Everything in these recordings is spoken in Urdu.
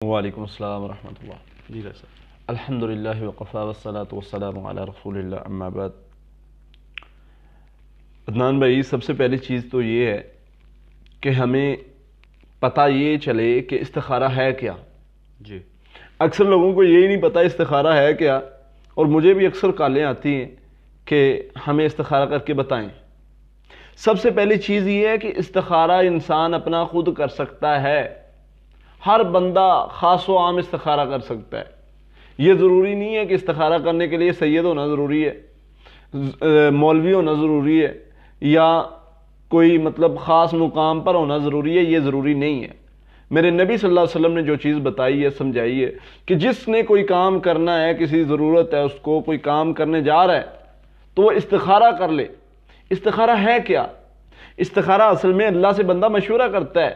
وعلیکم السلام ورحمۃ اللہ. جی سر. الحمدللہ وقفا والصلاۃ والسلام علی رسول اللہ اما بعد. عدنان بھائی، سب سے پہلی چیز تو یہ ہے کہ ہمیں پتہ یہ چلے کہ استخارہ ہے کیا. جی. اکثر لوگوں کو یہی نہیں پتہ استخارہ ہے کیا، اور مجھے بھی اکثر کالیں آتی ہیں کہ ہمیں استخارہ کر کے بتائیں. سب سے پہلی چیز یہ ہے کہ استخارہ انسان اپنا خود کر سکتا ہے. ہر بندہ خاص و عام استخارہ کر سکتا ہے. یہ ضروری نہیں ہے کہ استخارہ کرنے کے لیے سید ہونا ضروری ہے، مولوی ہونا ضروری ہے، یا کوئی خاص مقام پر ہونا ضروری ہے. یہ ضروری نہیں ہے. میرے نبی صلی اللہ علیہ وسلم نے جو چیز بتائی ہے، سمجھائی ہے کہ جس نے کوئی کام کرنا ہے، کسی ضرورت ہے، اس کو کوئی کام کرنے جا رہا ہے تو وہ استخارہ کر لے. استخارہ ہے کیا؟ استخارہ اصل میں اللہ سے بندہ مشورہ کرتا ہے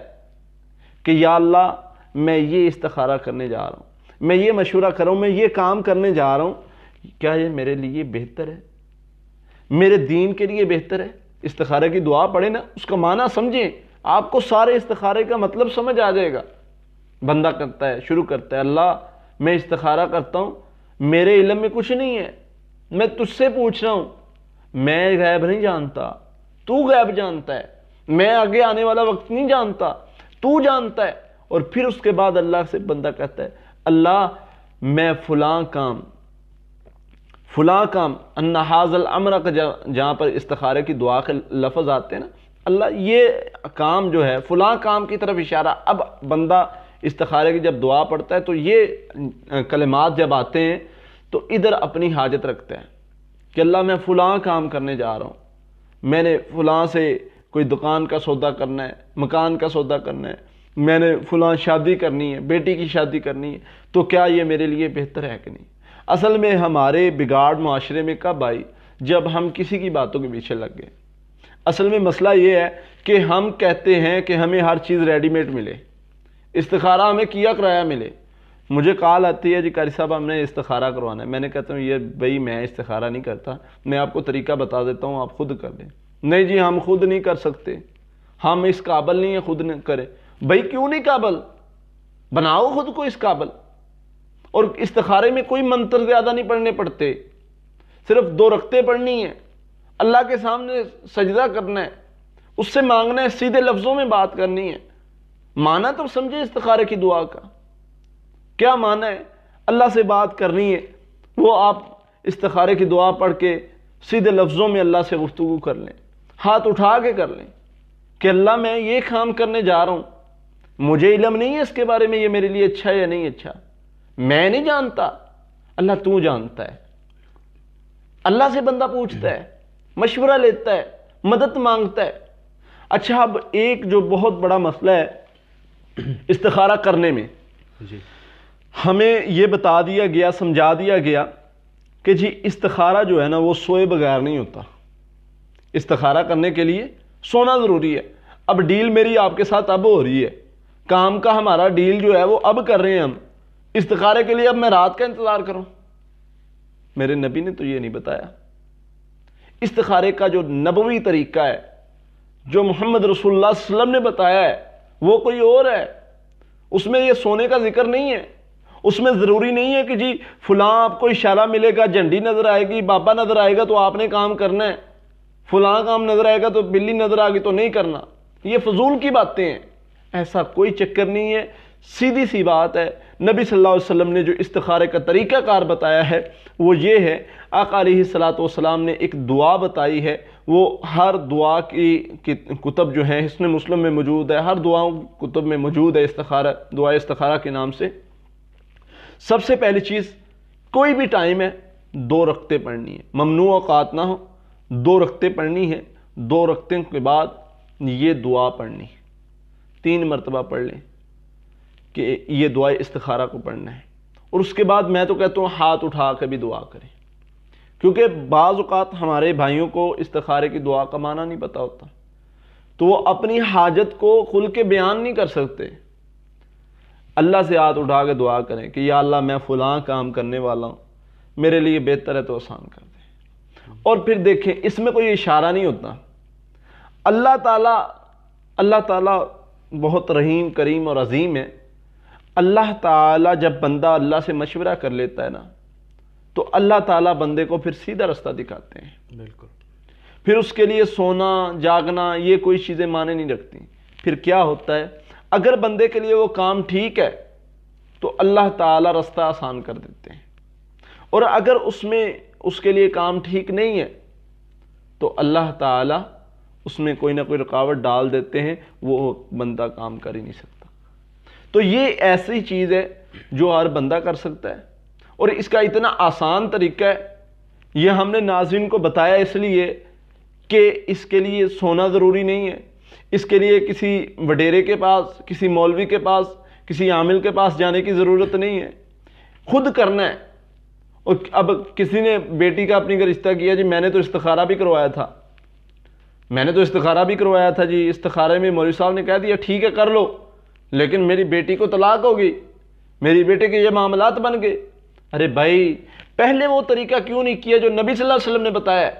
کہ یا اللہ میں یہ استخارہ کرنے جا رہا ہوں، میں یہ مشورہ کر رہا ہوں، میں یہ کام کرنے جا رہا ہوں، کیا یہ میرے لیے بہتر ہے، میرے دین کے لیے بہتر ہے؟ استخارہ کی دعا پڑھیں نا، اس کا معنی سمجھیں، آپ کو سارے استخارے کا مطلب سمجھ آ جائے گا. بندہ کرتا ہے، شروع کرتا ہے، اللہ میں استخارہ کرتا ہوں، میرے علم میں کچھ نہیں ہے، میں تجھ سے پوچھ رہا ہوں، میں غیب نہیں جانتا، تو غیب جانتا ہے، میں آگے آنے والا وقت نہیں جانتا، تو جانتا ہے. اور پھر اس کے بعد اللہ سے بندہ کہتا ہے اللہ میں فلاں کام ان ھذا الامر کا جہاں پر استخارے کی دعا کے لفظ آتے ہیں نا، اللہ یہ کام جو ہے فلاں کام کی طرف اشارہ. اب بندہ استخارے کی جب دعا پڑھتا ہے تو یہ کلمات جب آتے ہیں تو ادھر اپنی حاجت رکھتا ہے کہ اللہ میں فلاں کام کرنے جا رہا ہوں، میں نے فلاں سے کوئی دکان کا سودا کرنا ہے، مکان کا سودا کرنا ہے، میں نے فلاں شادی کرنی ہے، بیٹی کی شادی کرنی ہے، تو کیا یہ میرے لیے بہتر ہے کہ نہیں؟ اصل میں ہمارے بگاڑ معاشرے میں کب آئی؟ جب ہم کسی کی باتوں کے پیچھے لگ گئے. اصل میں مسئلہ یہ ہے کہ ہم کہتے ہیں کہ ہمیں ہر چیز ریڈی میڈ ملے، استخارہ ہمیں کیا کرایا ملے. مجھے کال آتی ہے جی قاری صاحب ہم نے استخارہ کروانا ہے. میں نے کہتا ہوں یہ بھائی میں استخارہ نہیں کرتا، میں آپ کو طریقہ بتا دیتا ہوں، آپ خود کر لیں. نہیں جی ہم خود نہیں کر سکتے، ہم اس قابل نہیں ہیں خود نہیں کریں. بھائی کیوں نہیں قابل؟ بناؤ خود کو اس قابل. اور استخارے میں کوئی منتر زیادہ نہیں پڑھنے پڑتے، صرف 2 رکعتیں پڑھنی ہیں، اللہ کے سامنے سجدہ کرنا ہے، اس سے مانگنا ہے، سیدھے لفظوں میں بات کرنی ہے. معنی تو سمجھے استخارے کی دعا کا کیا معنی ہے. اللہ سے بات کرنی ہے، وہ آپ استخارے کی دعا پڑھ کے سیدھے لفظوں میں اللہ سے گفتگو کر لیں، ہاتھ اٹھا کے کر لیں کہ اللہ میں یہ کام کرنے جا رہا ہوں، مجھے علم نہیں ہے اس کے بارے میں، یہ میرے لیے اچھا ہے یا نہیں اچھا، میں نہیں جانتا، اللہ تو جانتا ہے. اللہ سے بندہ پوچھتا ہے، مشورہ لیتا ہے، مدد مانگتا ہے. اچھا اب ایک جو بہت بڑا مسئلہ ہے استخارہ کرنے میں، جی. ہمیں یہ بتا دیا گیا، سمجھا دیا گیا کہ جی استخارہ جو ہے نا وہ سوئے بغیر نہیں ہوتا. استخارہ کرنے کے لیے سونا ضروری ہے. اب ڈیل میری آپ کے ساتھ اب ہو رہی ہے، کام کا ہمارا ڈیل جو ہے وہ اب کر رہے ہیں ہم. استخارے کے لیے اب میں رات کا انتظار کروں؟ میرے نبی نے تو یہ نہیں بتایا. استخارے کا جو نبوی طریقہ ہے، جو محمد رسول اللہ صلی اللہ علیہ وسلم نے بتایا ہے، وہ کوئی اور ہے. اس میں یہ سونے کا ذکر نہیں ہے. اس میں ضروری نہیں ہے کہ جی فلاں آپ کو اشارہ ملے گا، جھنڈی نظر آئے گی، بابا نظر آئے گا تو آپ نے کام کرنا ہے، فلاں کام نظر آئے گا تو بلی نظر آ گئی تو نہیں کرنا. یہ فضول کی باتیں ہیں، ایسا کوئی چکر نہیں ہے. سیدھی سی بات ہے، نبی صلی اللہ علیہ وسلم نے جو استخارے کا طریقہ کار بتایا ہے وہ یہ ہے. آقا علیہ الصلوۃ والسلام نے ایک دعا بتائی ہے، وہ ہر دعا کی کتب جو ہیں حسن مسلم میں موجود ہے، ہر دعاؤں کتب میں موجود ہے استخارہ، دعا استخارہ کے نام سے. سب سے پہلی چیز، کوئی بھی ٹائم ہے 2 رکعتیں پڑھنی ہے، ممنوع اوقات نہ ہو، 2 رکعتیں پڑھنی ہے. 2 رکعتوں کے بعد یہ دعا پڑھنی، 3 مرتبہ پڑھ لیں کہ یہ دعا استخارہ کو پڑھنا ہے. اور اس کے بعد میں تو کہتا ہوں ہاتھ اٹھا کے بھی دعا کریں، کیونکہ بعض اوقات ہمارے بھائیوں کو استخارے کی دعا کا معنی نہیں پتہ ہوتا، تو وہ اپنی حاجت کو کھل کے بیان نہیں کر سکتے. اللہ سے ہاتھ اٹھا کے دعا کریں کہ یا اللہ میں فلاں کام کرنے والا ہوں، میرے لیے بہتر ہے تو آسان کر دیں. اور پھر دیکھیں اس میں کوئی اشارہ نہیں ہوتا. اللہ تعالیٰ بہت رحیم کریم اور عظیم ہے. اللہ تعالیٰ جب بندہ اللہ سے مشورہ کر لیتا ہے نا تو اللہ تعالیٰ بندے کو پھر سیدھا رستہ دکھاتے ہیں. بالکل. پھر اس کے لیے سونا جاگنا یہ کوئی چیزیں معنی نہیں رکھتی. پھر کیا ہوتا ہے، اگر بندے کے لیے وہ کام ٹھیک ہے تو اللہ تعالیٰ رستہ آسان کر دیتے ہیں، اور اگر اس کے لیے کام ٹھیک نہیں ہے تو اللہ تعالیٰ اس میں کوئی نہ کوئی رکاوٹ ڈال دیتے ہیں، وہ بندہ کام کر ہی نہیں سکتا. تو یہ ایسی چیز ہے جو ہر بندہ کر سکتا ہے، اور اس کا اتنا آسان طریقہ ہے. یہ ہم نے ناظرین کو بتایا اس لیے کہ اس کے لیے سونا ضروری نہیں ہے، اس کے لیے کسی وڈیرے کے پاس، کسی مولوی کے پاس، کسی عامل کے پاس جانے کی ضرورت نہیں ہے، خود کرنا ہے. اور اب کسی نے بیٹی کا اپنی کا رشتہ کیا، جی میں نے تو استخارہ بھی کروایا تھا، جی استخارے میں مولوی صاحب نے کہہ دیا ٹھیک ہے کر لو، لیکن میری بیٹی کو طلاق ہوگی، میری بیٹے کے یہ معاملات بن گئے. ارے بھائی پہلے وہ طریقہ کیوں نہیں کیا جو نبی صلی اللہ علیہ وسلم نے بتایا؟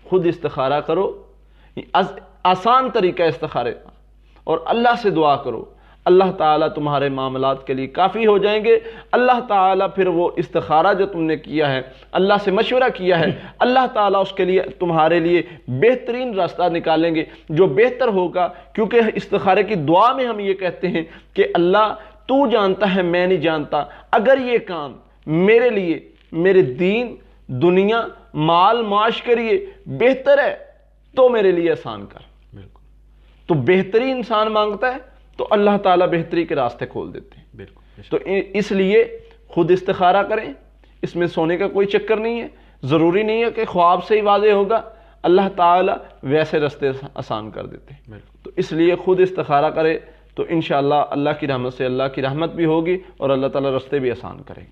خود استخارہ کرو، آسان طریقہ استخارے کا، اور اللہ سے دعا کرو. اللہ تعالیٰ تمہارے معاملات کے لیے کافی ہو جائیں گے. اللہ تعالیٰ پھر وہ استخارہ جو تم نے کیا ہے، اللہ سے مشورہ کیا ہے، اللہ تعالیٰ اس کے لیے تمہارے لیے بہترین راستہ نکالیں گے جو بہتر ہوگا. کیونکہ استخارے کی دعا میں ہم یہ کہتے ہیں کہ اللہ تو جانتا ہے میں نہیں جانتا، اگر یہ کام میرے لیے، میرے دین، دنیا، مال معاش کے لیے بہتر ہے تو میرے لیے آسان کر. بالکل. تو بہتری انسان مانگتا ہے تو اللہ تعالیٰ بہتری کے راستے کھول دیتے ہیں. بالکل. تو اس لیے خود استخارہ کریں، اس میں سونے کا کوئی چکر نہیں ہے. ضروری نہیں ہے کہ خواب سے ہی واضح ہوگا، اللہ تعالیٰ ویسے راستے آسان کر دیتے ہیں. بالکل. تو اس لیے خود استخارہ کرے تو انشاءاللہ اللہ کی رحمت سے اللہ کی رحمت بھی ہوگی اور اللہ تعالیٰ راستے بھی آسان کرے.